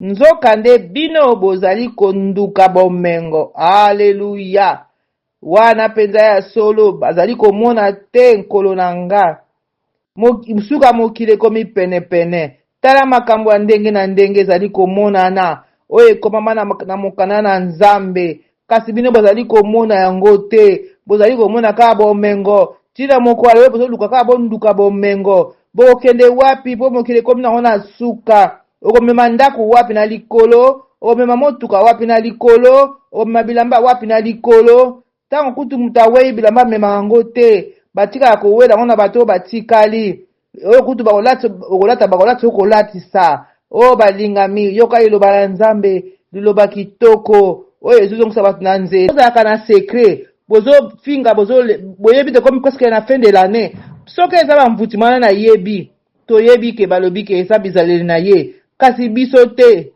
nzokande bino bozali konduka bomengo. Haleluya. Wana penza ya solo bazali komona te nkolo na nga. Suka mokili ekomi penepene. Tala makambo ya ndenge na ndenge ezali komonana. Oyo ekomama na mokanda na Nzambe. Kasi bino bozali komona yango te. Bozali komona kaka bomengo. Tina moko aloye bozoluka kaka bonduka bomengo. Bokende wapi po mokili ekomi nango na suka. Okomema ndako wapi na likolo. Okomema motuka wapi na likolo. Okomema bilamba wapi na likolo. Tango kutu mutu awei bilamba mema yango te. Batika ya kowela ngona bato batikali. Oyo kutu bakolata okolatisa. O balingami yoka liloba la Nzambe liloba kitoko. Oyo ezozongisa bato na nzela. Ozalaka na secret. Bozo finga boyebi te komi presque na fin de l'année. Soki eza bamvuti mwana na yebi. To yebi ke balobi ke eza bizaleli na ye. Kasi biso te.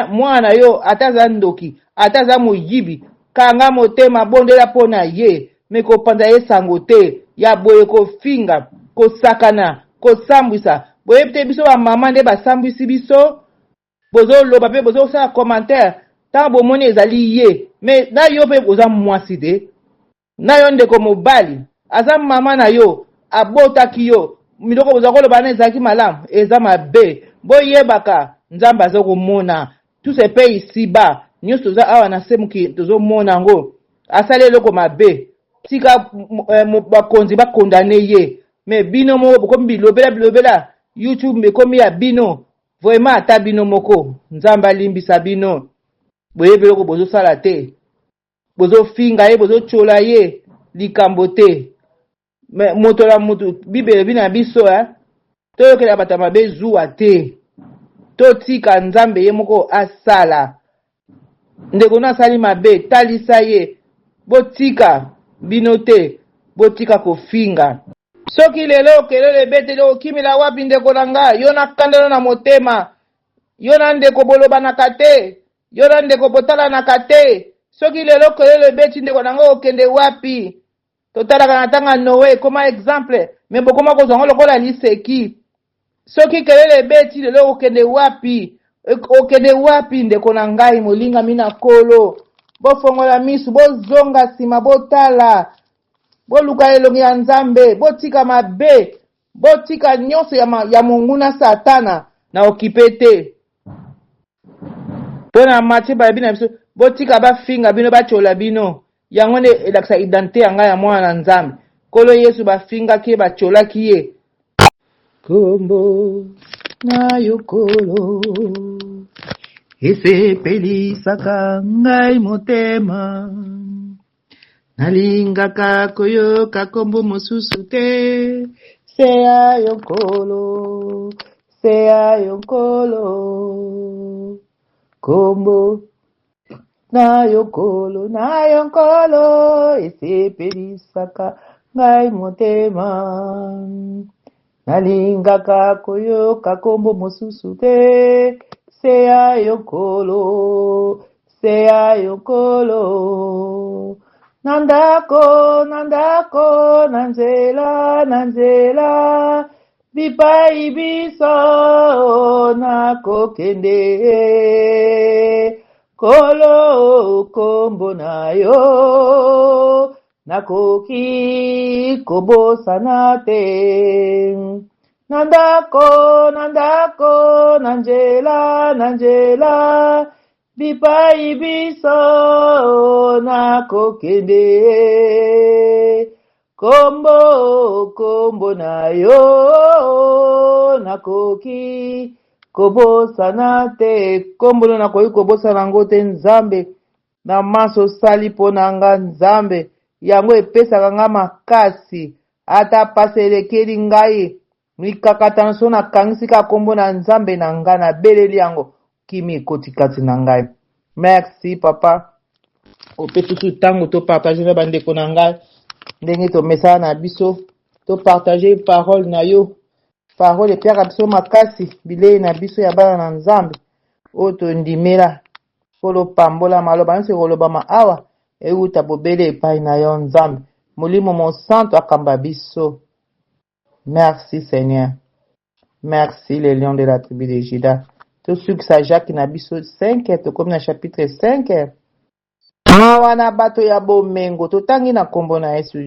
Mwana yo ataza ndoki. Ataza moyibi. Kanga motema bondela pona ye. Me kopanza ye sango te. Ya boye kofinga. Kosakana. Kosambwisa. Boye pete biso ba mama nde basambwisi biso. Bozo loba pe bozo sa commentaire. Tant bomoni ezali ye. Me na yo pe boza mwasi te. Na yo ndeko mobali. Aza mama na yo. Abotaki yo. Miloko boza koloba na ezaki malamu. Eza mabe. Boyebaka. Nzambe aza komona. Tout se paye ici-bas. Nyonso toza awa na semuki tozo mona ngo. Asale eloko mabe. Tika bakonzi bakondane ye. Me bino moko bokomi bilobela YouTube mekomi ya bino. Vraiment ata bino moko. Nzamba limbisa bino. Boyebe loko bozo sala te. Bozo finga ye, bozo chola ye. Likambo te. Me moto la mutu bibele bina biso toyokela bata mabe zuwa te. Totika Nzambe ye moko asala. Ndeko na sali mabe talisa ye. Botika bino te. Botika kofinga. Soki lelo kelele bete leo kimila wapi ndeko na nga. Yo na kandelo na motema. Yo na ndeko boloba na kate. Yo na ndeko botala na kate. Soki lelo kelele bete ndeko na nga okende wapi. Totala kanatanga Noé koma exemple. Membo koma kozongo lokola liseki. Soki kelele bete lelo okende wapi. Okende wapi ndeko na ngai molinga mina kolo. Bofongola misu bozonga sima botala. Boluka elongi ya Nzambe, botika mabe, botika nyonso ya monguna satana na okipete. Pona Matthieu ba bina biso, botika bafinga bino bachola bino. Yango nde elakisa identité yanga ya mwana na Nzambe. Kolo Yesu bafinga ki bachola ki ye. Kombo na yokolo esepelisaka ngai motema. Nalingaka koyoka kombo mosusu te. Seya yokolo, seya yokolo. Kombo na yokolo esepelisaka ngai motema. Nalingaka koyoka kombo mosusu te. Seya yokolo, seya yokolo. Nandako, nanzela, bipai biso, nakokende, kolo kombo na yo, nakoki kobosana te. Nandako, nanzela, bipai biso nakokende. Kombo na yo nakoki kobosana te. Kombo no nakoki kobosana ngo te Nzambe. Na maso sali pona nga Nzambe. Yango epesaka nga makasi. Ata pase elekeli ngai. Mikakatano so nakangisika kombo na Nzambe na nga na beleli yango. Kimi kotikati na ngai. Merci papa. Opetusu tango to partager na bandeko na ngai. Ndenge to message na biso. To partager parole na yo. Parole epiaka biso makasi. Bilei na biso ya bana na Nzambe. Oto ndimela. Kolo pambola maloba. Nse koloba maawa. Euta bobele epai na yo Nzambe. Molimo monsanto akamba biso. Merci Seigneur. Merci les lions de la tribu de Juda. tosukisa Jacques na biso 5 tokomi na chapitre 5 mawa na bato ya bomengo totangi na kombo na Yesu.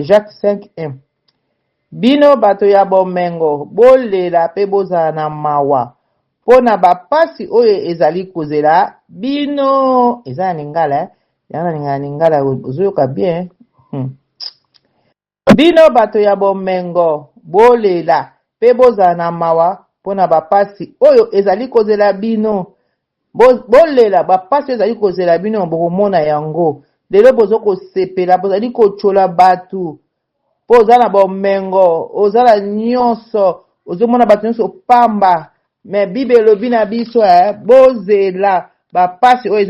Jacques 5:1 bino bato ya bomengo bolela pe bozala na mawa mpo na bapasi oyo ezali kozela bino. Eza na lingala yana lingala lingala ozoyoka bien. Bino bato ya bomengo bolela pe bozala na mawa mpo na bapasi oyo ezali kozela bino. Bolela bapasi oyo ezali kozela bino bokomona yango lelo bozokosepela bozali kochola batu mpo oza na bomengo ozala nyonso ozomona bato nyonso pamba. Me Bible elobi na biso bozela bapasi oyo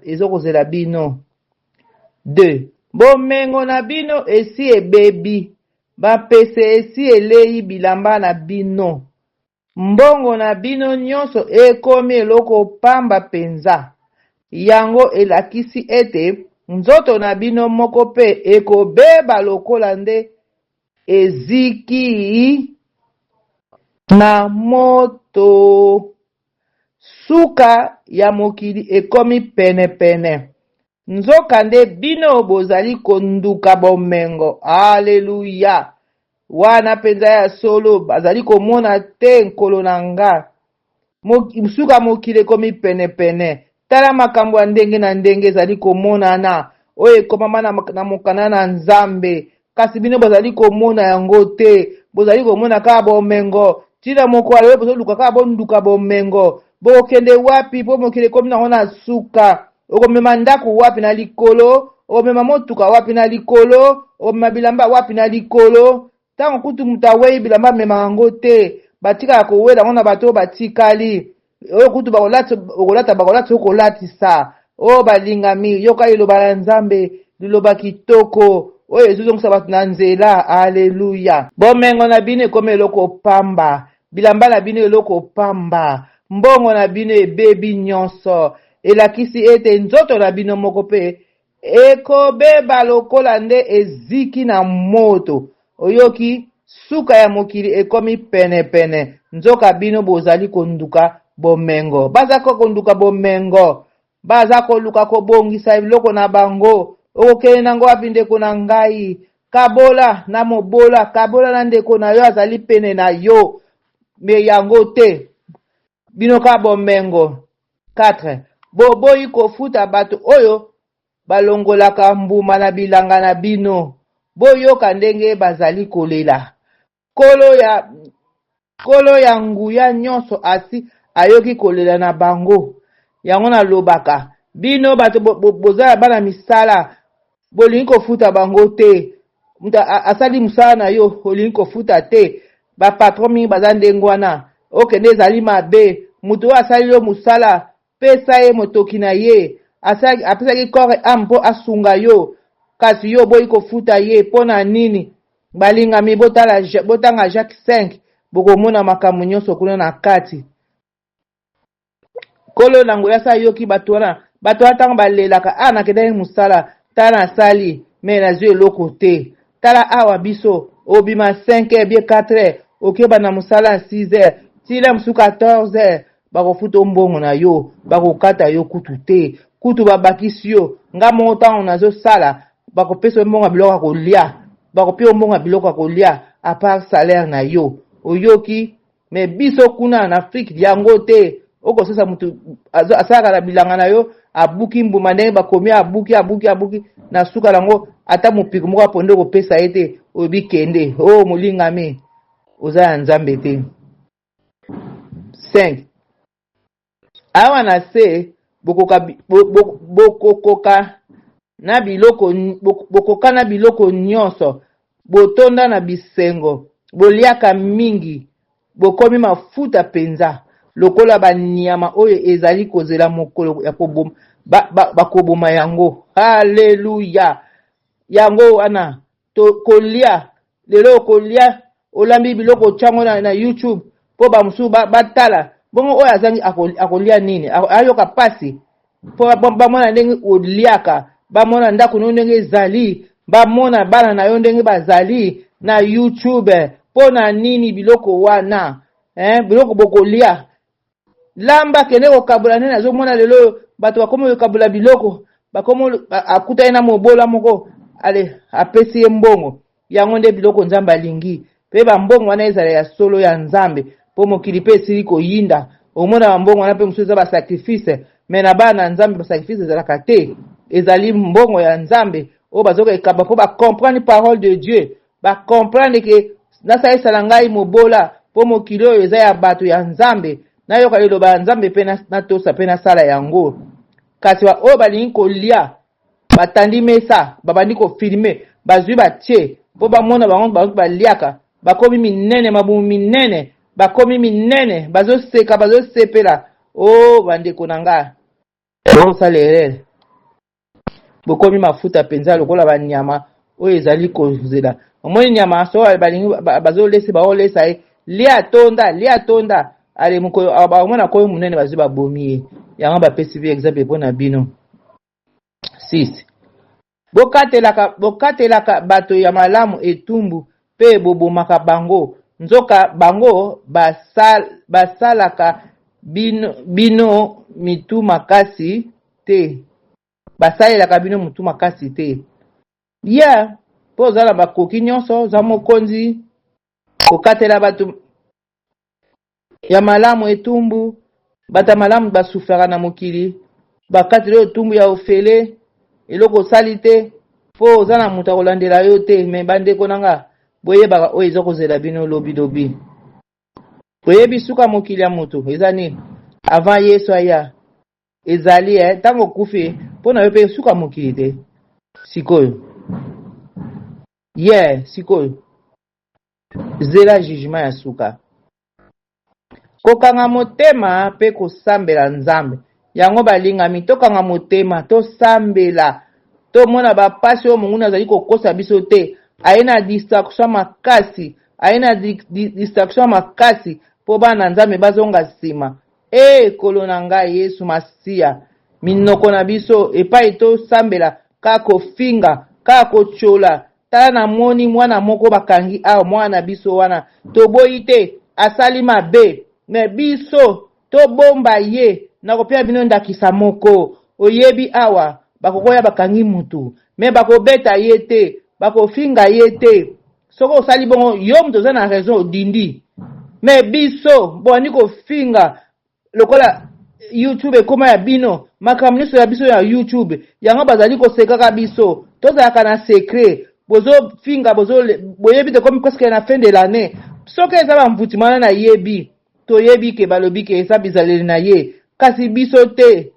ezokozela bino. 2 bomengo na bino esi ebebi bapese esi elei bilamba na bino. Mbongo na bino nyonso ekomi eloko pamba penza. Yango elakisi ete nzoto na bino moko pe ekobeba lokola nde eziki na moto. Suka ya mokili ekomi penepene. Nzoka nde bino bozali konduka bomengo. Alleluya. Wana penza ya solo bazali komona te nkolo na nga. Suka mokili ekomi penepene. Tala makambo ya ndenge na ndenge ezali komonana oyo ekomama na mokanda na Nzambe. Kasi bino bozali komona yango te. Bozali komona kaka bomengo. Tina moko alwe bozoluka kaka bonduka bomengo. Bokende wapi po mokili ekomi nango na suka. Okomema ndako wapi na likolo. Okomema motuka wapi na likolo. Okomema bilamba wapi na likolo. Tango kutu mutu awei bilamba mema yango te. Batika ya kowela ngo na bato batikali. Oyo kutu bakolata okolatisa. O balingami yoka liloba la Nzambe liloba kitoko oyo ezozongisa bato na nzela. Alleluya. Bomengo na bino ekomi eloko pamba. Bilamba na bino eloko pamba. Mbongo na bino ebebi nyonso. Elakisi ete nzoto na bino moko pe ekobeba lokola nde eziki na moto. Oyoki suka ya mokili ekomi penepene. Nzoka bino bozali konduka bomengo. Baza konduka bomengo. Baza koluka kobongisa biloko na bango. Okokende nango wapi ndeko na ngai. Kabola na mobola. Kabola na ndeko na yo azali pene na yo. Me yango te. Bino ka bomengo. 4 boboyi kofuta bato oyo balongolaka mbuma na bilanga na bino. Boyoka ndenge bazali kolela. Kolo ya nguya nyonso asi ayoki kolela na bango. Yango na lobaka. Bino bato bozala bana misala. Bolingi kofuta bango te. Asali musala na yo olingi kofuta te. Ba patron mingi baza ndengwana. Okende ezali mabe. Mutu oyo asali yo musala. Pesa ye motoki na ye. Apesaki kore ampo asunga yo. Kasi yo boyi kofuta ye pona nini. Balingami botanga Jacques 5. Bokomona makambo nyonso kuna na kati. Kolo nango yasa yoki bato wana. Bato atanga balelaka. Nakendaki musala. Tala nasali. Me nazwi eloko te. Tala awa biso. Obima 5h bie 4h. Okeba na musala 6h. Tila musu 14h. Bakofuta mbongo na yo. Bakokata yo kutu te. Kutu babakisi yo. Nga mongo tango nazo sala. Bakopesa mbongo biloko kolia. Bakopesa mbongo biloko kolia. A part salaire na yo. Oyoki. Me biso kuna na Afrique yango te. Oko sasa mutu asaka na bilanga na yo. Abuki mbuma ndenge bakomi abuki. Na suka lango. Ata mupiko moko aponde kopesa ete. Obi kende. Oh mulingami. Oza ya Nzambe te. 5 awa na se bokoka na biloko nyonso botonda na bisengo boliaka mingi bokomi mafuta penza lokola banyama oyo ezali kozela mokolo ya koboma bakoboma yango. Haleluya. Yango wana kolia lelo kolia olambi biloko chango na YouTube po bamusu batala bongo oyo azangi akolia nini ayoka pasi po bamona ndenge oliaka bamona ndako ndenge ezali bamona bana na yo ndenge bazali na YouTube po na nini biloko wana biloko bokolia lamba kene kokabula nene azomona lelo bato bakomo kokabula biloko bakomo akuta na mobola moko ale apesi ye mbongo yango nde biloko nzambe alingi pe bambongo wana ezala ya solo ya nzambe po mokili pe esili koyinda omona bambongo wana pe mosusu eza basacrifice me na bana nzambe basacrifice ezalaka te ezali mbongo ya nzambe oyo bazoka ekaba po bacomprendre parole de Dieu bacomprendre ke nasalisa ngai mobola po mokili oyo eza ya bato ya nzambe nayoka liloba ya nzambe mpe natosa mpe nasala yango kasi oyo balingi kolia batandi mesa babandi kofilme bazwi batie po bamona bango baliaka bakomi minene mabumu minene bakomi minene bazoseka bazosepela o bandeko na nga bosala erere bokomi mafuta penza lokola banyama oyo ezali kozela omoni nyama so balingi bazolesa baolesa ye lia tonda ale moko bamona koyo munene bazwi babomi ye yango bapesi bi exemple mpo na bino 6 bokatelaka bato ya malamu etumbu pe bobomaka bango nzoka bango basalaka bino mitu makasi te basalelaka bino mitu makasi te ya po ozala bakoki nyonso za mokonzi kokatela bato ya malamu etumbu bata malamu basufraka na mokili bakatela etumbu ya ofele eloko osali te po oza na moto akolandela yo te me bandeko nanga boyebaka oyo eza kozela bino lobilobi boyebi suka mokili ya moto eza nini avant yesu aya ezali ntango okufi mpo na yo mpe suka mokili te sikoyo sikoyo zela jugement ya suka kokanga motema mpe kosambela nzambe yango balingami tokanga motema tosambela tomona bapasi oyo monguna azali kokosa biso te aye na distraction makasi po bana nzambe bazonga nsima ekolo na ngai yesu masiya minoko na biso epai tosambela kaka kofinga kaka kochola tala namoni mwana moko bakangi awa mwana biso wana toboyi te asali mabe me biso tobomba ye nakopia bino ndakisa moko oyebi awa bakokoya bakangi mutu me bakobeta ye te bakofinga ye te soko osali bongo yo mutu oza na raison odindi me biso boni kofinga lokola YouTube ekoma ya bino makambo nyonso ya biso ya YouTube yango bazali kosekaka biso tozalaka na secret bozofinga boyebi te komi presque na fin de l'année soki eza bamvutima wana nayebi toyebi ke balobi ke eza bizaleli na ye kasi biso te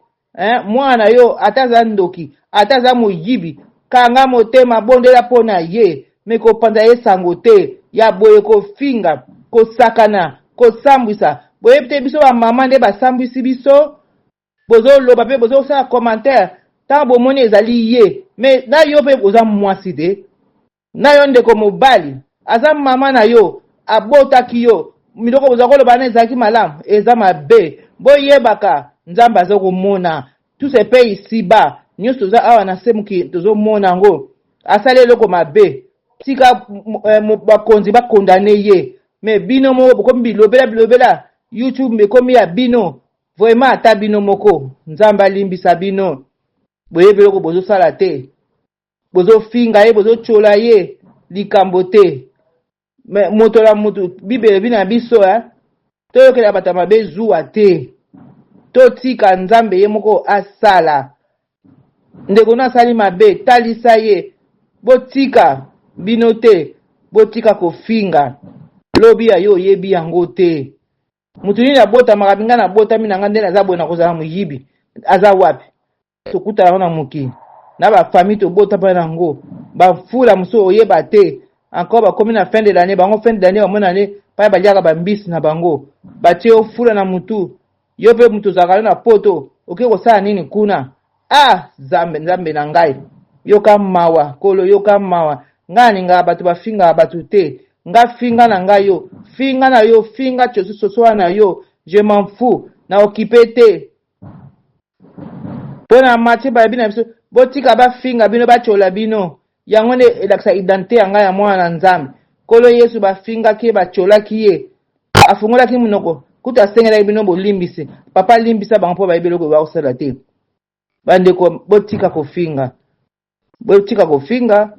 mwana yo ata aza ndoki ata aza moyibi kanga motema bondela mpo na ye me kopanza ye sango te ya boye kofinga kosakana kosambwisa boyebi te biso bamama nde basambwisi biso bozoloba mpe bozosala commentaire ntango bomoni ezali ye me na yo mpe oza mwasi te na yo ndeko mobali aza mama na yo abotaki yo miloko boza koloba na ezalaki malamu eza mabe boyebaka nzambe aza komona tuse mpe isiba nyonso toza awa na se moki tozomona yango asali eloko mabe tika bakonzi bakondane ye me bino moko bokomi bilobela YouTube mekomi ya bino vraiment ata bino moko nzambe alimbisa bino boyebi eloko bozosala te bozofinga ye bozochola ye likambo te moto na moto bibele bina biso toyokela bato mabe zuwa te totika nzambe ye moko asala ndeko na asali mabe talisa ye botika bino te botika kofinga lobi ya yo oyebi yango te mutu nini abotamaka binga na botami na nga nde naza boye na kozala moyibi aza wapi tokutana ngo na mokili na bafamille tobota mpa nango bafula mosusu oyeba te encore bakomi na fin de l'année bango fin de l'année bamona ne paya baliaka bambisi na bango batie ofula na mutu yo mpe mutu ozalaka na poto okoki kosala nini kuna nzambe na ngai yoka mawa kolo yoka mawa ngai alingaka bato bafingaka bato te nga finga na ngai yo finga na yo finga sosoa na yo je m'en fous na okipe te mpo na matie bayebi na biso botika bafinga bino bachola bino yango nde elakisa identité ya ngai ya mwana na nzambe kolo yesu bafingaki ye bacholaki ye afungolaki monoko kuta sengela bino bolimbisi papa limbisa bango po bayebele ko ba kosala te bandeko botika kofinga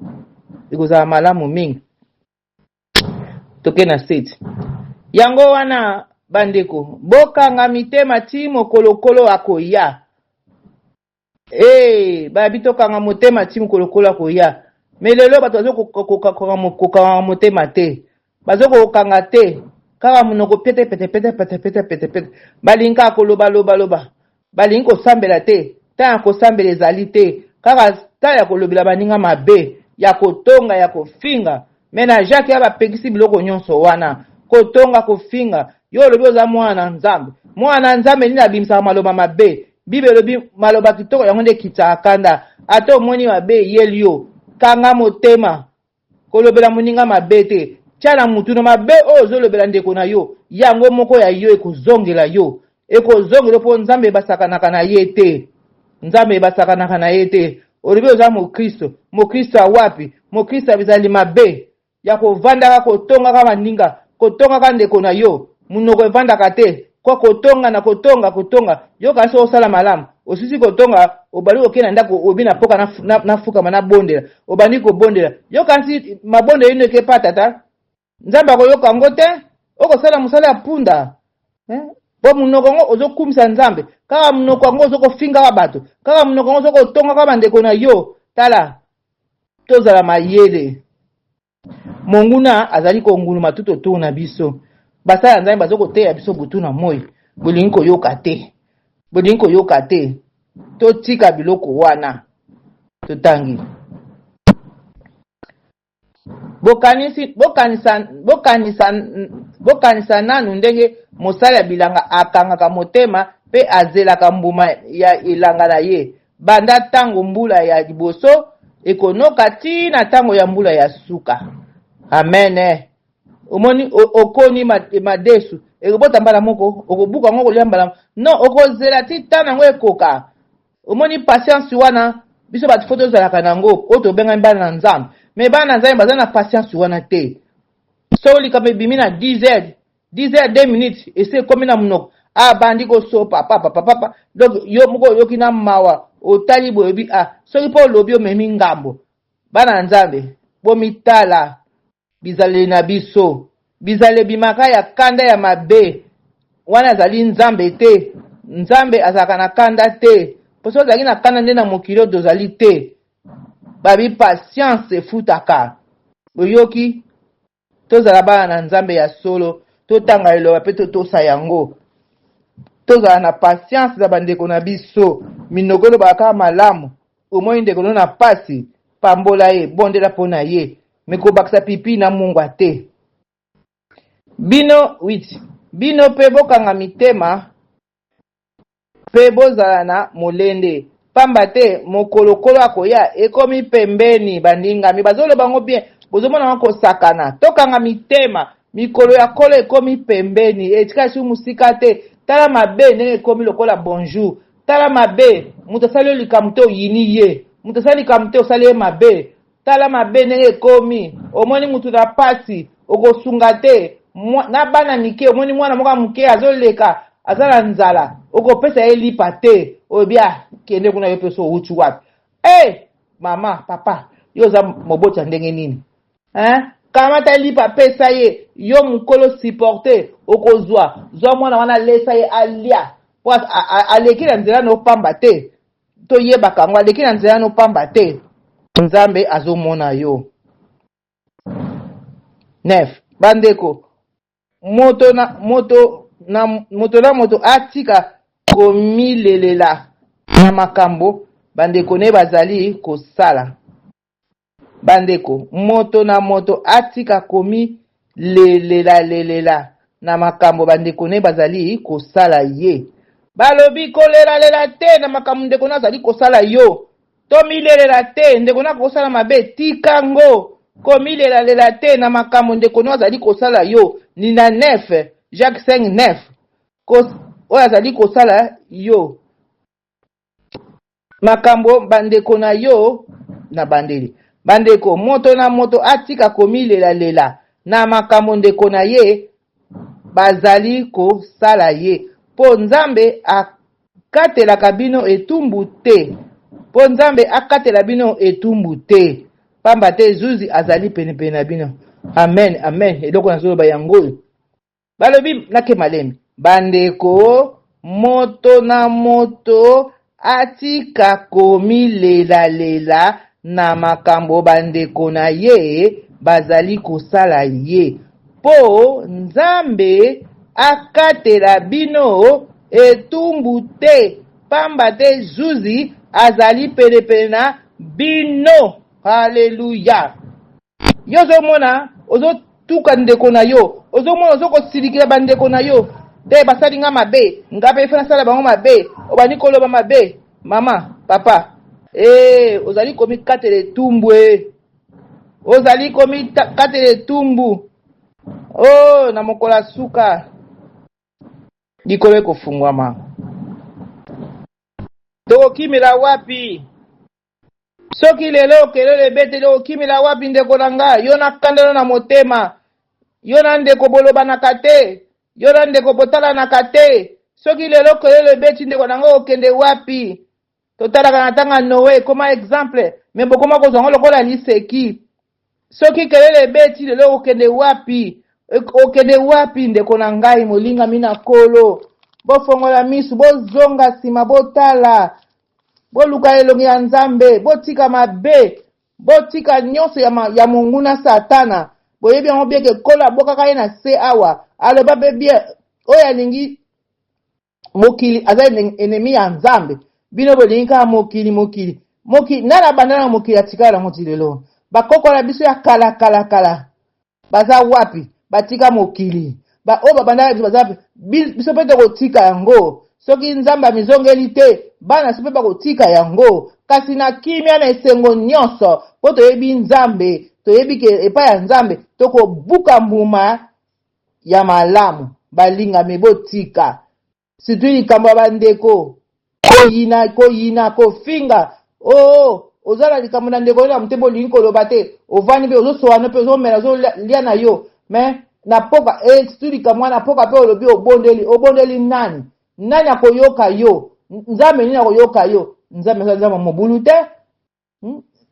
ikozala malamu mingi toke na state yango wana bandeko bokanga mitema ti mokolokolo akoya babi tokanga motema ti mokolokolo akoya me lelo bato bazokokanga motema te bazokokanga te kaka monoko pete balinga koloba balingi kosambela te ta ya kosambela ezali te kaka ta ya kolobela baninga mabe ya kotonga ya kofinga me na jake ya bapekisi biloko nyonso wana kotonga kofinga yo olobi oza mwana na nzambe nini abimisaka maloba mabe bible elobi maloba kitoko yango nde ekitaka kanda ata omoni mabe eyeli yo kanga motema kolobela moninga mabe te tia na mutu na mabe oyo ozolobela ndeko na yo yango moko ya yo ekozongela yo mpo nzambe ebasakanaka na ye te olobi oza mokristo awapi mokristo abizali mabe ya kovandaka kotongaka baninga kotongaka ndeko na yo munoko evandaka te kwa kotonga yo kasi osala malamu osisi kotonga obali okenda ndako obi na poka nafukama nabondela obandi kobondela yo kasi mabondela ino ekepa tata nzambe akoyoka yango te okosala mosala ya punda po munoko yango ozokumisa nzambe kaka munoko yango ozokofingaka bato kaka munoko yango ozokotongaka bandeko na yo tala tozala mayele monguna azali konguluma tuto tour na biso basala nzambe bazokoteya biso butu na moi bolingi koyoka te totika biloko wana totangi bokanisa nanu ndenge mosala ya bilanga akangaka motema pe azelaka mbuma ya elanga na ye banda tango mbula ya liboso ekonoka tina tango ya mbula ya suka amen omoni okoni madesu ekobota mbala moko okobuka ngo kolia mbala no okozela ti tana ngo ekoka omoni patience wana biso bato fo tozalaka nango oyo tobenga mbala na nzambe me bana na nzambe baza na patience wana te so olikama ebimi na 10 2 minutes ese ekomi na monoko abandi kosopa papa donc yo moko oyoki na mawa otali boye oyebi soki mpo olobi omemi ngambo bana na nzambe bomitala bizaleli na biso bizale bimaka ya kanda ya mabe wana azali nzambe te nzambe azalaka na kanda te poso ozalaki na kanda nde na mokili oyo tozali te babi patience efutaka boyoki tozala bana na nzambe ya solo totanga eloba mpe totosa yango tozala na patience na bandeko na biso minoko elobaka malamu omoi ndeko na pasi pambola ye bondela mpo na ye mekobakisa pipi na mungwa te bino mpe bokanga mitema mpe bozala na molende pamba te mokolokolo akoya ekomi pembeni bandingami bazoloba bango bien bozomona ngo kosakana tokanga mitema mikolo ya kolo ekomi pembeni etika esi musika te tala mabe ndenge ekomi lokola bonjour tala mabe moto asali likambo te oyini ye moto asali likambo te osali ye mabe tala mabe ndenge ekomi omoni mutu na pasi okosunga te na bana mike omoni mwana moko moke azoleka aza na nzala okopesa ye lipa te obia kende kuna yo mpe so outi wapi mama papa yo oza moboti ya ndenge nini kamata lipa pesa ye yo mokolo supporte okozwa zwa mwana wana lesa ye alia po aleki na nzela nopamba te toyebaka yango aleki na nzela nopamba te nzambe azomona yo 9 bandeko moto na moto atika komilelela na makambo bandeko ne bazali kosala bandeko moto na moto atika komilelela na makambo bandeko ne bazali kosala ye balobi kolelalela te na makambo ndeko na azali kosala yo tomilelela te ndeko na kosala mabe tikango komilelela te na makambo ndeko na azali kosala yo ni na 9 Jacques 5:9 oyo azali kosala yo makambo bandeko na yo na bandeli bandeko moto na moto atika komilelela na makambo ndeko na ye bazali kosala ye. Po Nzambe akatelaka bino etumbu te. Po Nzambe akatela bino etumbu te. Pamba te zuzi azali penepene na bino. Amen, amen. Eloko nazoloba yango. Balobi nake malembe. Bandeko, moto na moto atika komilela na makambo bandeko na ye bazali kosala ye. Po Nzambe akatela bino etumbu te. Pamba te zuzi azali penepene na bino. Hallelujah. Yozo mona, ozo tuka ndeko na yo. Ozo mona ozo kosilikila bandeko na yo. Te basali nga mabe. Ngape fana sala bango mabe. Obani koloba mabe. Mama, papa. Ozali komi katele tumbu Ozali komi katele tumbu. Oh, na mokola suka. Dikolo kofungwama. Toko kimela wapi? Soki lelo kelele betele okimila wapi ndeko nanga. Yo na kandelo na motema. Yo na ndeko boloba na kate. Yo na ndeko botala na kate. Soki lelo kelele beti ndeko nanga okende wapi. Totala kanatanga Noé koma exemple. Membo koma kozongo lokola liseki. Soki kelele beti lelo okende wapi. Okende wapi ndeko nangai molinga mina kolo. Bofongola misu bozonga sima botala. Boluka elongi ya Nzambe, botika mabe, botika nyonso ya monguna satana. Boyebi yango bieke kola bokaka ye na se awa. Aloba be bien, oya lingi mokili azali enemi ya Nzambe. Bino bolingi ka mokili. Mokili nana bandana mokili atikala yango tilelo. Bakoko na biso ya kala. Baza wapi? Batika mokili. O babandana baza wapi? Biso pete kotika yango. Soki Nzambe mizongeli te, bana sipe bakotika yango. Kasi na kimia na esengo nyonso, po toyebi Nzambe, toyebi ke epa ya Nzambe, toko buka mbuma ya malamu, balinga mebotika. Situ likambo bandeko, koyina, kofinga. Ozala likambo na ndeko na mtembo linko lobate, ovani be ozo soano pe ozo mela ozo lia na yo. Me na poka situ likambo na poka pe olobi obondeli nani? Nani akoyoka yo? Nzambe nini akoyoka yo? Nzambe mobulu te?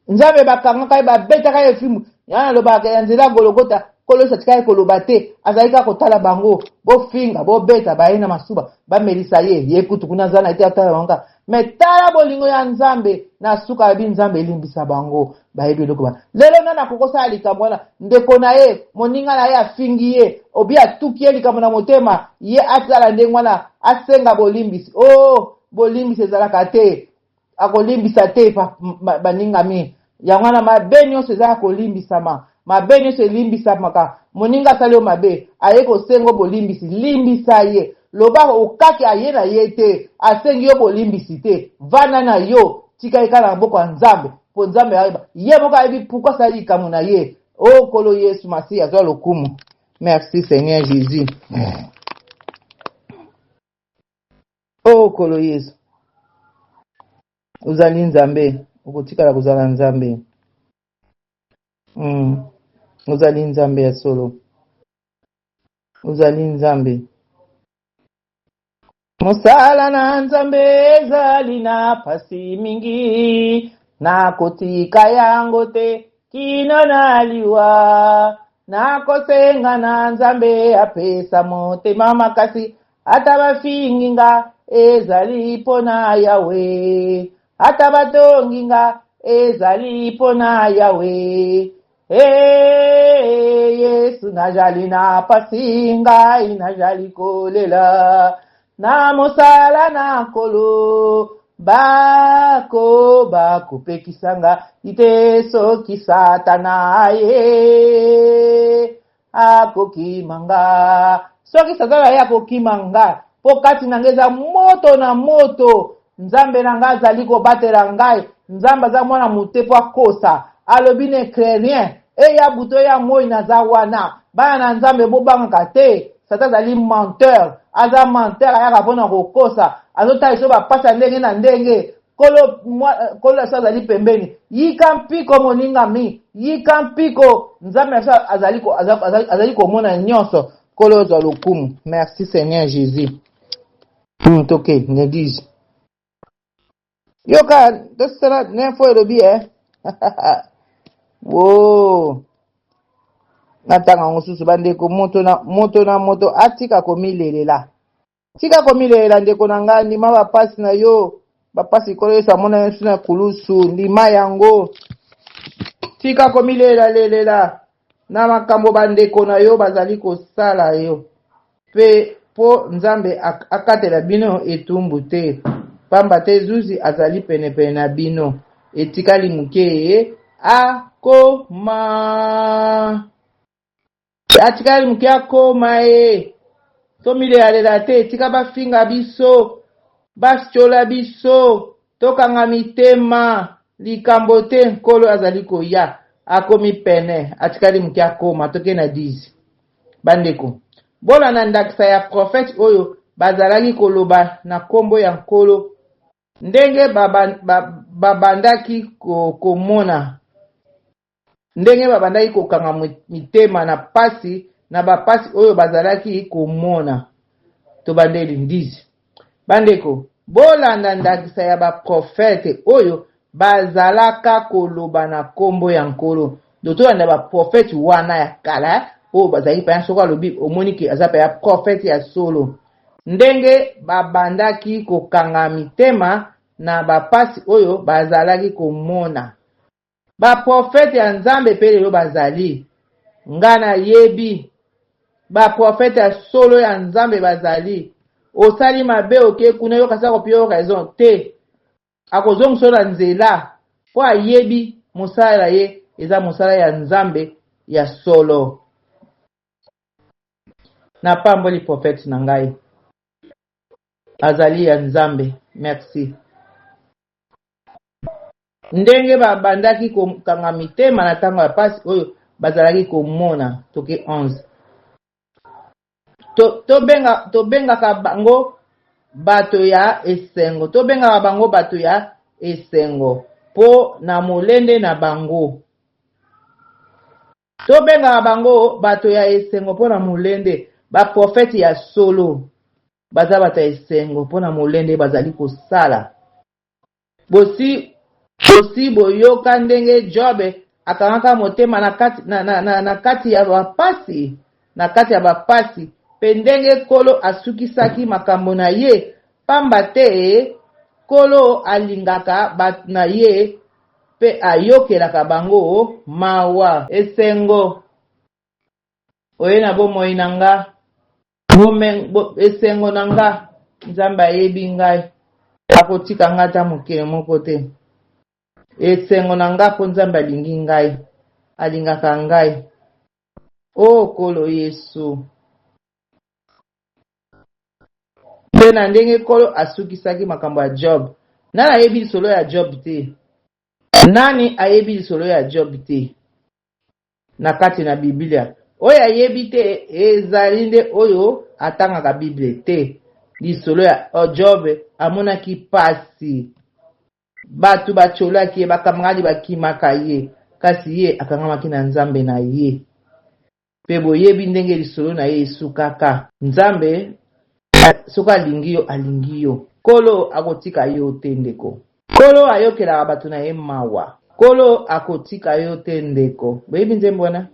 Nzambe bakanga kai babeta kai fimu. Yana lobaka ya nzela Golgota kolosa tikai koloba te. Azalika kotala bango, bo finga, bo beta baina masuba, ba melisa ye kutu kuna zana ite atala bango. Metala bolingo ya Nzambe na suka bi Nzambe elimbisa bango. Bayebi loko ba. Lelo nana kokosa likambo na ndeko na ye, moninga na ye afingi ye, obi atuki ye likambo na motema, ye atala ndengwana asenga bolimbisi. Bolimbisi ezalaka te. Akolimbisa te baningami. Yangwana mabe nyonso ezala kolimbisama. Mabe nyonso elimbisama. Moninga salio mabe, aye kosengo bolimbisi, limbisa ye. Loba okaki aye na ye te, asengi yo bolimbisi te. Vana na yo, tika ekala na mboko ya Nzambe. Po Nzambe ayeba, ye moka ayebi pourquoi sali likambo na ye. Kolo Yesu Masi azwa lokumu. Merci Seigneur Jésus. Kolo Yesu. Uzali Nzambe, ukotikala kuzala Nzambe. Uzali Nzambe ya solo. Uzali Nzambe. Mosala na Nzambe ezali na pasi mingi. Na kotika yango te kino na liwa. Na kosenga na Nzambe apesa motema makasi. Ata bafinginga ezali pona Yawe. Ata batonginga ezali pona Yawe. Yesu najali na pasinga inajali kolela. Na mosala na kolo bako pekisanga ite soki satana ye akokimanga. Soki satana ye akokimanga po kati nangeza moto na moto. Nzambe nanga azali kobatela ngai. Nzambe aza mwana mutepo akosa. Alobi ne crée ya buto ya moi naza wana. Bana na Nzambe bobanga te. Satan azali menteur. Aza menteur ayaka pona kokosa. Azotala iso bapasa ndenge na ndenge. Kolo aso azali pembeni. Yika mpiko moninga mi. Yika mpiko. Nzambe aso azali komona nyonso. Kolo za lokumu. Merci Seigneur Jésus. Ok, l'église. Yoka, dostara n'info elobi Wow. Natanga ngosusu bandeko moto na moto atika komilelela. Tika komilelela ndeko na nga ndima bapasi na yo. Bapasi kolo yesu amona yesu na kulusu ndima yango. Tika komilelela na makambo bandeko na yo bazali kosala yo. Pe po nzambe akatela bino etumbu te. Pamba te zuzi azali pene na bino. Etikali muke akoma. Atikali muke akoma tomilelela te. Tika bafinga biso. Baschola biso. Tokanga mitema. Likambo te nkolo azali koya. Akomi pene. Atikali muke akoma. Toke na 10. Bandeko. Bola na ndakisa ya prophète oyo bazalaki koloba na kombo ya nkolo ndenge babandaki komona ndenge babandaki kokanga mitema na pasi na bapasi oyo bazalaki komona to bandeli ndizi bandeko bola na ndakisa ya ba prophète oyo bazalaka koloba na kombo ya nkolo doto anda ba prophète wana ya kala o bazali pa soko alobi omonike azapa ya prophète ya solo ndenge babandaki kokanga mitema na bapasi oyo bazalaki komona ba prophète ya nzambe pe lelo bazali ngana yebi ba prophète ya solo ya nzambe bazali osali mabe oke kuna yo kasa kopio raison te akozongiso na nzela po ayebi mosala ye eza mosala ya nzambe ya solo na pamboli prophète na ngai azali ya nzambe merci ndenge babandaki kokanga mitema na ntango ya pasi oyo bazalaki komona toke 11 tobengaka bango bato ya esengo tobengaka bango bato ya esengo po na molende na bango tobengaka bango bato ya esengo po na molende baprofete ya solo baza bato ya esengo po na molende bazali kosala bosi boyoka ndenge Jobe akangaka motema na kati ya bapasi na kati ya bapasi pe ndenge kolo asukisaki makambo na ye pamba te kolo alingaka bato na ye pe ayokelaka bango mawa esengo oye na bomoi na nga esengo na nga nzambe ayebi ngai akotika nga ata mokele moko te esengo na nga mpo nzambe alingi ngai alingaka ngai o kolo yesu mpe na ndenge kolo asukisaki makambo ya Job nani ayebi lisolo ya Job te nani ayebi lisolo ya Job te na kati na Biblia oyo ayebi te ezali nde oyo atangaka Bible te lisolo ya Job amonaki pasi bato bacholaki ye bakamangaki bakimaka ye kasi ye akangamaki na nzambe na ye mpe boyebi ndenge lisolo na ye esukaka nzambe soki alingi yo kolo akotika yo te ndeko kolo ayokelaka bato na ye mawa kolo akotika yo te ndeko boyebi nzembo wana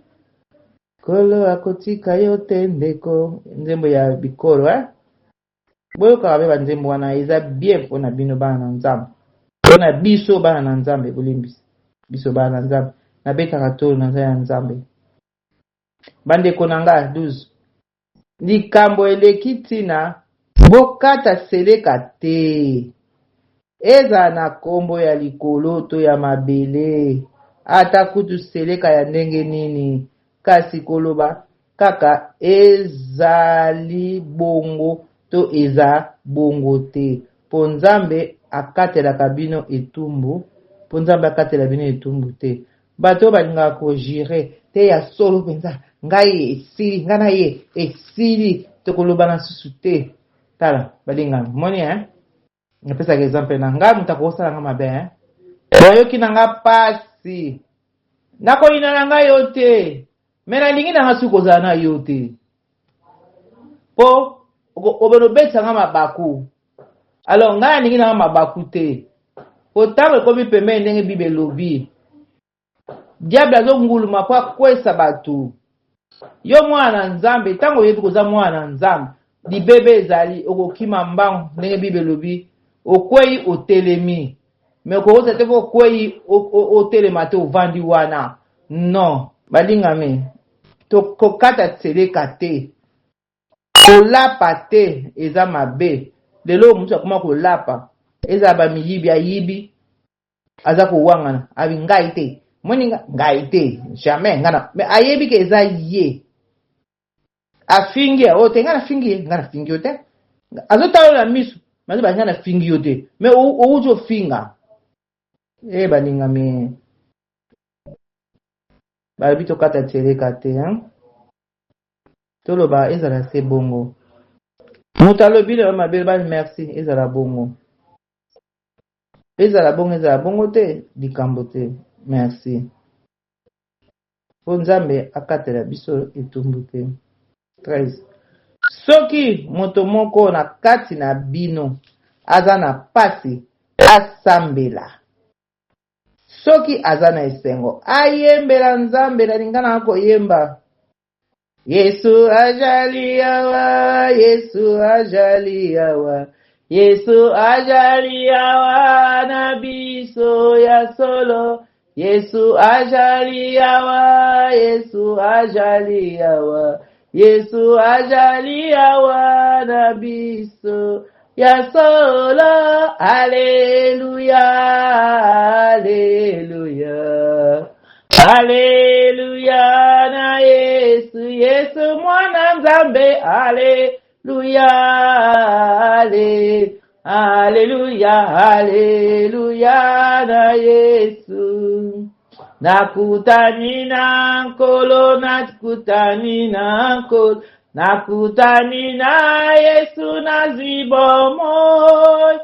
kolo akotika yo te ndeko nzembo ya bikolo boyokaka be banzembo wana eza bien mpona bino bana na nzambe mpona biso bana na nzambe bolimbisi biso bana na nzambe nabetaka tolo na nzambe ya nzambe bandeko na nga 12 likambo eleki ntina bokata seleka te eza na kombo ya likolo to ya mabele ata kutu seleka ya ndenge nini kasi koloba kaka ezali bongo to eza bongo te po nzambe akatelaka bino etumbu po nzambe akatela bino etumbu te bato balingaka kojire te ya solo mpenza ngai esili ngai na ye esili tokoloba na susu te tala balingaka moni napesaka exemple na ngai moto akosala nga mabe bayoki na nga pasi nakoyina na ngai yo te me nalingi na nga suki kozala na yo te po obeno betanga mabaku. Alors nga ningi na mabaku te. Otabo komi peme ndenge Bible lobi. Diable azonguluma kwa kwesa batu. Yo mwana nzambe tango yebi koza mwana nzambe. Di bebe ezali okokima mbangu ndenge Bible lobi. Okwei otelemi. Mais okokosa te po kwei otelema te ovandi wana. Non. Balingame. To kokata tseleka te. Kolapa te eza mabe. Lelo mutu akoma kolapa. Eza ba miyibi ayibi. Aza kowangana. Abi ngai te. Moni ngai te. Jamais ngana. Mais ayebi ke eza ye. Afingi o te ngana fingi. Ngana fingi o te. Azo talo na misu. Mazi ba ngana fingi o te. Mais o ujo finga. Balingame. Balobi tokata tseleka te, hein? Toloba ezala se bongo. Moto alobi le mabele bali merci ezala bongo. Ezala bongo te likambo te. Merci. Po Nzambe akatela biso etumbu te. 13. Soki moto moko na kati na bino aza na pasi asambela. Soki azana esengo ayembela Nzambe na lingana koyemba. Yesu ajali yawa, Yesu ajali yawa, Yesu ajali yawa na biso ya solo. Yesu ajali yawa, Yesu ajali yawa, Yesu ajali yawa na biso ya solo. Hallelujah, hallelujah, hallelujah na Yesu, Yesu mwana Nzambe. Hallelujah, hallelujah, hallelujah na Yesu. Nakutani na nkolo, nakutani na nkolo, nakutani na Yesu na zibomoy.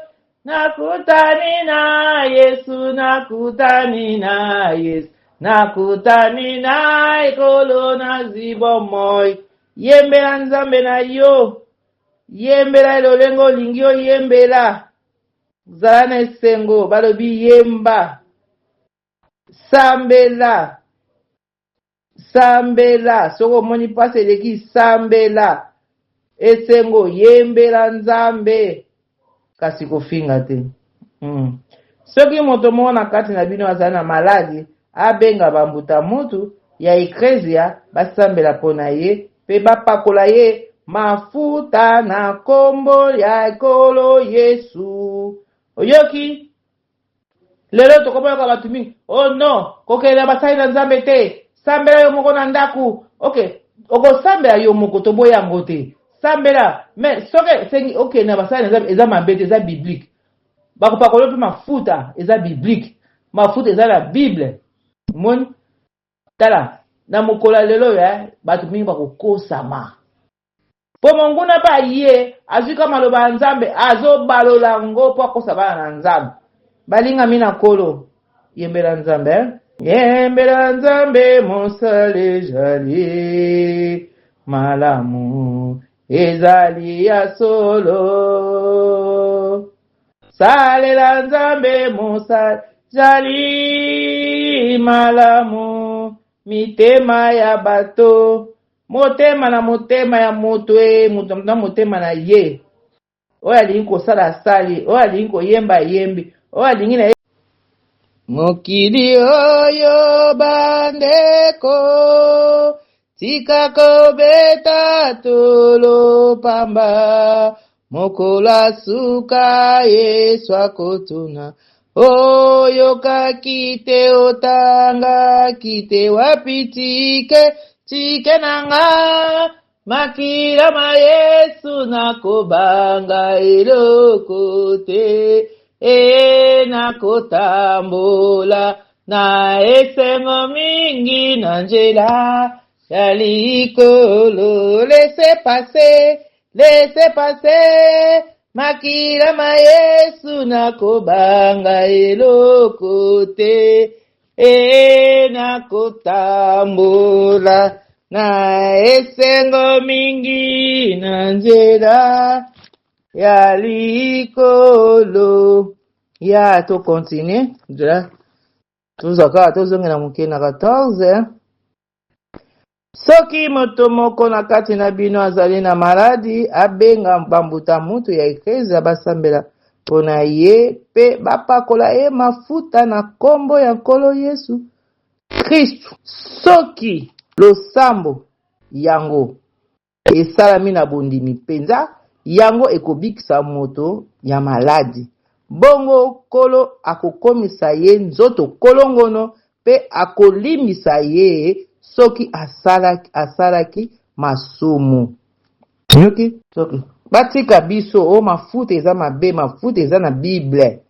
Nakutani na Yesu, nakutani na Yesu, nakutani na ekolo na zibomoy. Yembela Nzambe na yo, yembela elolengo olingi oyembela. Zala na esengo balobi yemba. Sambela, sambela, soko moni pase eleki sambela. Esengo yembela Nzambe. Kasi kofinga te. Soki moto moko na kati na bino azali na maladi, abenga bambuta mutu ya eklezia basambela pona ye, pe bapakola ye mafuta na kombo ya ekolo Yesu. Oyoki? Lelo tokoboyoka batu mingi. Oh non, kokela basali na Nzambe te. Sambela yo moko na ndaku. Okay, okosambela yo moko toboyango te. Sambela, mais soke sengi okay na basali na Nzambe eza mabete, eza biblique. Bakopakola pe mafuta eza biblique. Mafuta eza la Bible. Moni tala na mokola lelo ya batu mingi bakokosama. Po monguna pa ye azwika maloba Nzambe azo balola ngo po akosaba na Nzambe. Balinga mina kolo yembela Nzambe. Yembela Nzambe mosale jali malamu ezali ya solo. Salela Nzambe mosale jali malamu mitema ya bato. Motema na motema ya moto mutu na motema na ye. Oya lingi kosala sali, oya lingi koyemba yembi, oya lingi na mokili oyo bandeko tika kobeta tolo pamba mokola suka Yesu akotuna oyo kakite otanga kite wapitike tike nanga makila ma Yesu nakobanga eloko te nakotambola na esengo mingi na nzela ya likolo. Laissez passer makila ma Yesu nakobanga eloko te nakotambola na esengo mingi na nzela ya likolo. Ya to continue déjà tozaka tozongela moke na 14. Soki moto moko na kati na bino azali na maladi, abenga bambuta mutu ya eklezia basambela mpona ye pe bapakola ye mafuta na kombo ya nkolo Yesu Kristu. Soki losambo yango esalami na bondimi mpenza, yango ekobikisa moto ya maladi. Bongo kolo akokomisa ye nzoto kolongono pe akolimbisa ye soki asalaki masumu. Soki batika biso o mafuta eza mabe, mafuta eza na Bible.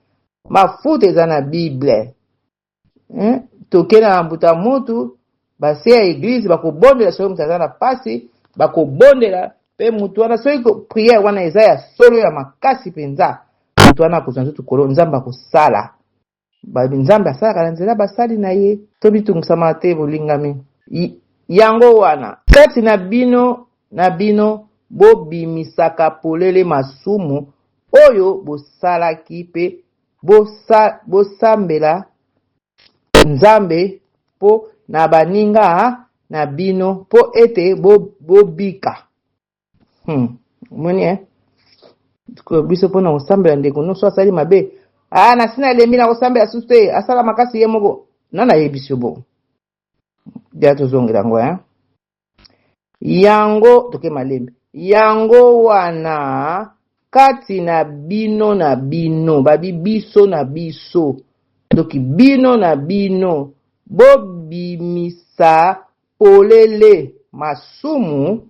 Mafuta eza na Bible. Tokena na mbuta mutu base ya eglise bakobondela soki mutu aza na pasi, bakobondela pe mutu wana soki priere wana eza ya solo ya makasi penza, mutu wana akozwa nzoto kolo Nzambe akosala. Nzambe asalaka na nzela basali na ye. Tobitungisama te bolingami. Yango wana kati na bino bobimisaka polele masumu oyo bosalaki pe bosambela Nzambe po na baninga na bino po ete bobika. Moni biso pona kosambela ndeko nyonso asali mabe. Nasina elembi na kosambela susu te, asala makasi ye moko. Nana yebisi bo. Dia tozongela ngo yango toke malembe. Yango wana kati na bino babi biso na biso. Doki bino na bino bobimisa polele masumu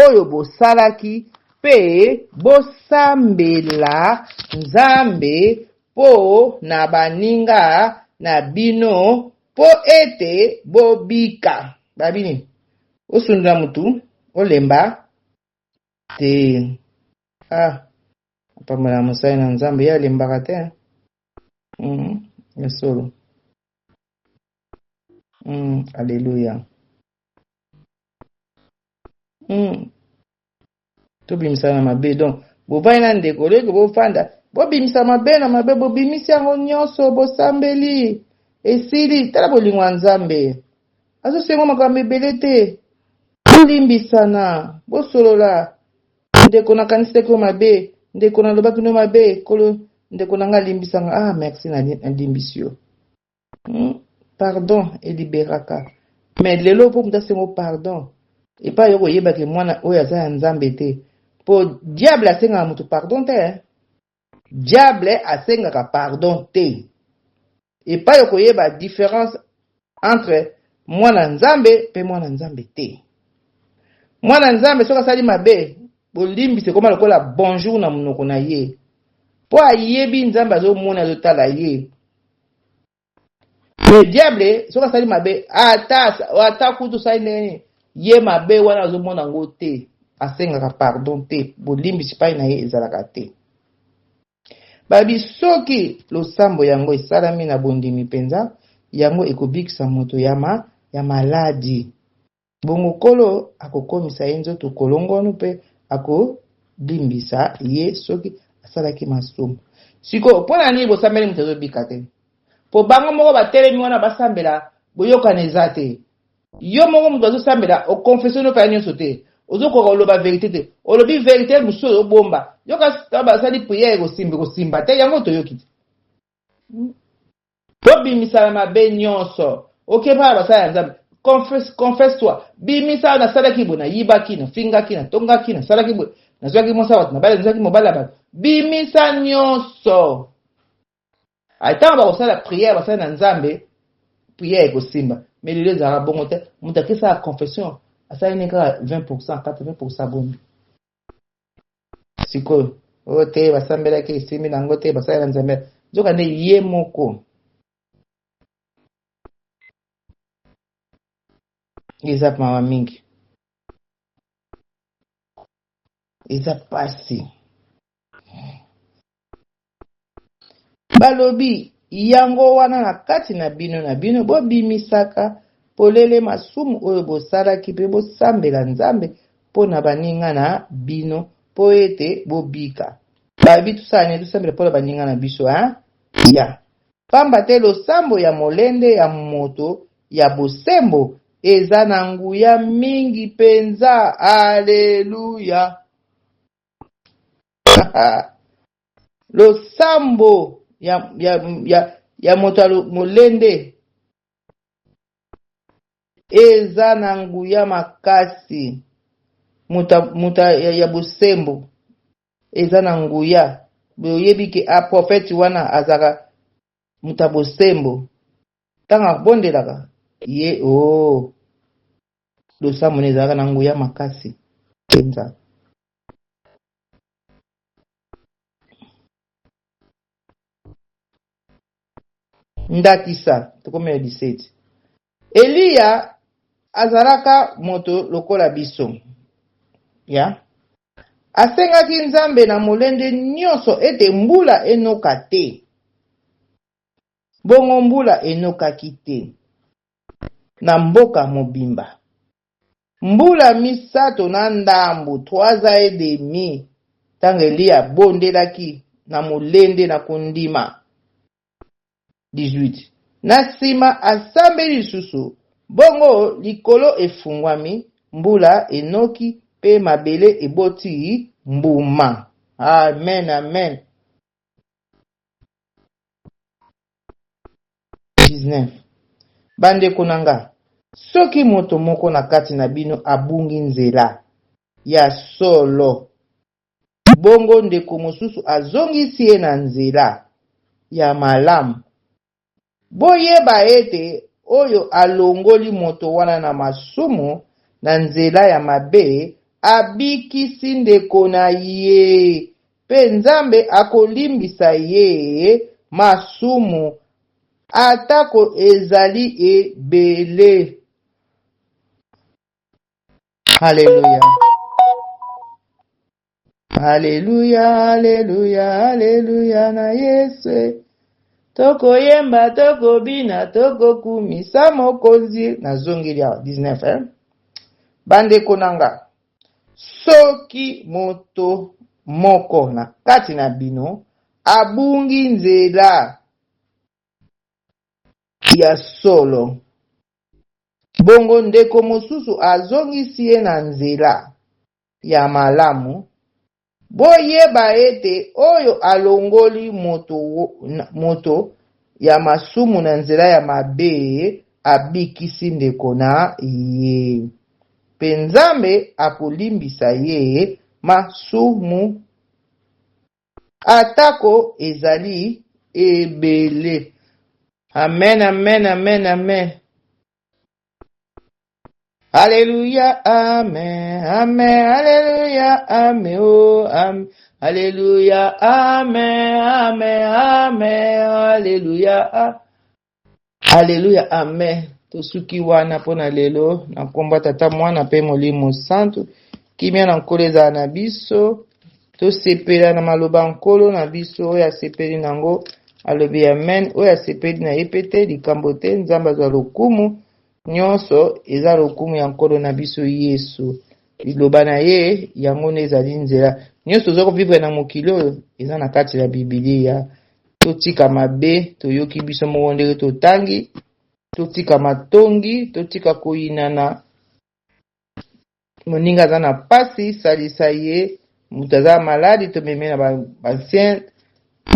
oyo bosalaki pe bosambela Nzambe po na baninga na bino po ete bobika. Babini osundula mutu olemba te. Apamala musai na Nzambe ya lembaka te. Yesolo. Alléluia. Tobimisa na mabe donc bovai na ndeko leko bofanda bobimisa mabe na mabe bobimisi yango nyonso bosambeli esili tala bolingwa Nzambe azosengo makambo ebele te. Bolimbisana bosolola ndeko na kanisa ko mabe ndeko na lobaki no mabe kolo ndeko na nga limbisanga merci na limbisio. Pardon eliberaka. Mais lelo po mutasengo pardon et pas yoko yebaki mwana oyo aza ya Nzambe te. Po diable asenga mutu pardon te. Diable asenga pardon te. Et pas yoko yeba différence entre mwana Nzambe pe mwana Nzambe te. Mwana Nzambe soka sali mabe bolimbise koma lokola bonjour na munoko na ye. Po ayebi Nzambe azomona azotala ye. Le diable soka sali mabe ata kutu sali nene ye mabe wana azomona ngo te. Asenga pardon te. Bolimbisi pai na ye ezalaka te. Babi soki losambo yango esalami na bondimi penza, yango ekobikisa moto ya maladi. Bongo kolo akokomisa ye nzoto kolongono pe akolimbisa ye soki asalaki masumu. Siko pona nini bosambeli moto azobika te? Po bango moko batelemi wana basambela boyokana eza te. Yo moko moto azosambela okonfession oka nyonso te. Ozokoka oloba verité te. Olobi verité musu obomba. Yoka basali prière kosimba te yango toyoki te. Bobimisa mabe nyonso. Okeba basala ya Nzambe. Confesse-toi. Bimisa na salaki bona yibaki na fingaki na tongaki na salaki bona. Na zwaki mosa wat na bale nzaki mobala ba. Bimisa nyonso. Ata ba kosala prière basala na Nzambe. Prière kosimba. Mais lelo ezala bongo te. Mutakisa confession. Asali neka 20%, 80% bombi. Siko ote basambela ke isimi na ngote basala na Nzambe. Zoka ne ye moko. Eza mawa mingi. Eza pasi. Balobi yango wana na kati na bino bobimisaka polele masumu oyo bosalaki mpe bosambela Nzambe pona baninga na bino po ete bobika. Babi tusala nini tusambela pona baninga na biso ya pamba te losambo ya molende ya moto ya bosembo eza na nguya mingi penza. Aleluya. Losambo ya moto ya molende eza na nguya makasi. Muta ya bosembo eza na nguya. Boyebi ke a profeti wana azaka muta bosembo tanga bondelaka ye losambo ezalaka na nguya makasi penza. Ndatisa tokomela 17. Eliya azalaka moto lokola biso ya asengaki Nzambe na molende nyonso ete mbula enoka te. Bongo mbula enokaki te na mboka mobimba. Mbula misato na ndambu 3 tanga Eliya bondelaki na molende na kondima. 18. Na sima asambeli lisusu, bongo likolo efungwami, mbula enoki pe mabele eboti mbuma. Amen, amen. 19. Bande konanga, soki moto moko na kati na bino abungi nzela ya solo, bongo ndeko mosusu azongisi ye na nzela ya malamu, boyeba ete oyo alongoli moto wana na masumu na nzela ya mabe abikisi ndeko na ye, pe Nzambe akolimbisa ye masumu atako ezali ebele. Haleluya. Haleluya, haleluya, haleluya na Yesu. Toko yemba, toko bina, toko kumisa mokonzi. Na zongili ya 19. Bande konanga, soki moto moko na kati na bino abungi nzela ya solo, bongo ndeko mosusu azongisi ye na nzela ya malamu, boyeba ete oyo alongoli moto ya masumu na nzela ya mabe abikisi ndeko na ye, pe Nzambe akolimbisa ye masumu atako ezali ebele. Amen, amen, amen, amen. Alléluia, amen, amen, alléluia, amen, oh, amen, alléluia, amen, amen, amen, alléluia, alléluia, amen. Tosuki wana pona lelo na komba tata mwana pe molimo santo kimia na nkoleza na biso, tosepela na maloba nkolo na biso oyo asepeli nango alobi amen, oyo asepeli na yepete likambo te, Nzambe azwa lokumu nyonso eza lokumu ya nkolo na biso Yesu. Liloba na ye yango ne ezali nzela nyonso zoko vivre na mokili oyo eza na kati ya Biblia. Totika mabe toyoki biso moko ndenge totangi, totika matongi, totika koyinana. Moninga aza na pasi salisa ye, mutu aza maladi tomeme na basien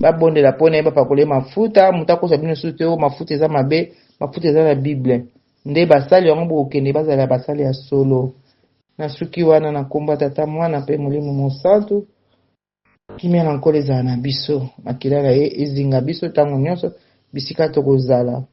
babondela pona ye bapakole mafuta, mutu akosa bino susu te mafuta eza mabe, mafuta eza na Bible. Nde basali yango bokende bazala basali ya solo. Na suki wana na komba tata mwana pe molimo mosantu kimia na nkolo ezala na biso, makila na ye ezinga biso tango nyonso bisika tokozala.